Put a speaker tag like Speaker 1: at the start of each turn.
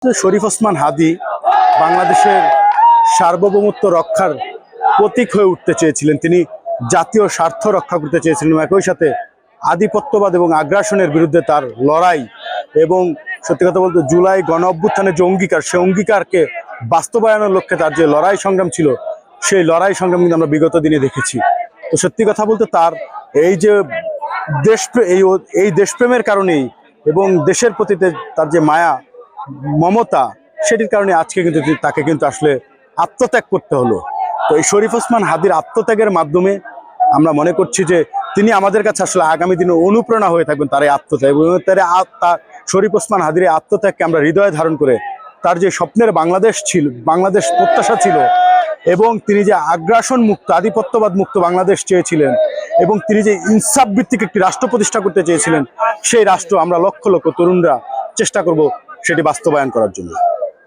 Speaker 1: শরীফ ওসমান হাদী বাংলাদেশের সার্বভৌমত্ব রক্ষার প্রতীক হয়ে উঠতে চেয়েছিলেন। তিনি জাতীয় স্বার্থ রক্ষা করতে চেয়েছিলেন, একই সাথে আধিপত্যবাদ এবং আগ্রাসনের বিরুদ্ধে তার লড়াই এবং সত্যি কথা বলতে জুলাই গণ অভ্যুত্থানের যে অঙ্গীকার, সেই অঙ্গীকারকে বাস্তবায়নের লক্ষ্যে তার যে লড়াই সংগ্রাম ছিল, সেই লড়াই সংগ্রাম কিন্তু আমরা বিগত দিনে দেখেছি। তো সত্যি কথা বলতে তার এই যে এই দেশপ্রেমের কারণেই এবং দেশের প্রতি তার যে মায়া মমতা, সেটির কারণে আজকে কিন্তু তাকে কিন্তু আসলে আত্মত্যাগ করতে হলো। তো এই শরীফ ওসমান হাদীর আত্মত্যাগের মাধ্যমে আমরা মনে করছি যে তিনি আমাদের কাছে আসলে আগামী দিনে অনুপ্রেরণা হয়ে থাকবেন। তার এই আত্মত্যাগ এবং শরীফ ওসমান হাদীর এই আত্মত্যাগকে আমরা হৃদয়ে ধারণ করে তার যে স্বপ্নের বাংলাদেশ প্রত্যাশা ছিল এবং তিনি যে আগ্রাসন মুক্ত আধিপত্যবাদ মুক্ত বাংলাদেশ চেয়েছিলেন এবং তিনি যে ইনসাফ ভিত্তিক একটি রাষ্ট্র প্রতিষ্ঠা করতে চেয়েছিলেন, সেই রাষ্ট্র আমরা লক্ষ লক্ষ তরুণরা চেষ্টা করব সেটি বাস্তবায়ন করার জন্য।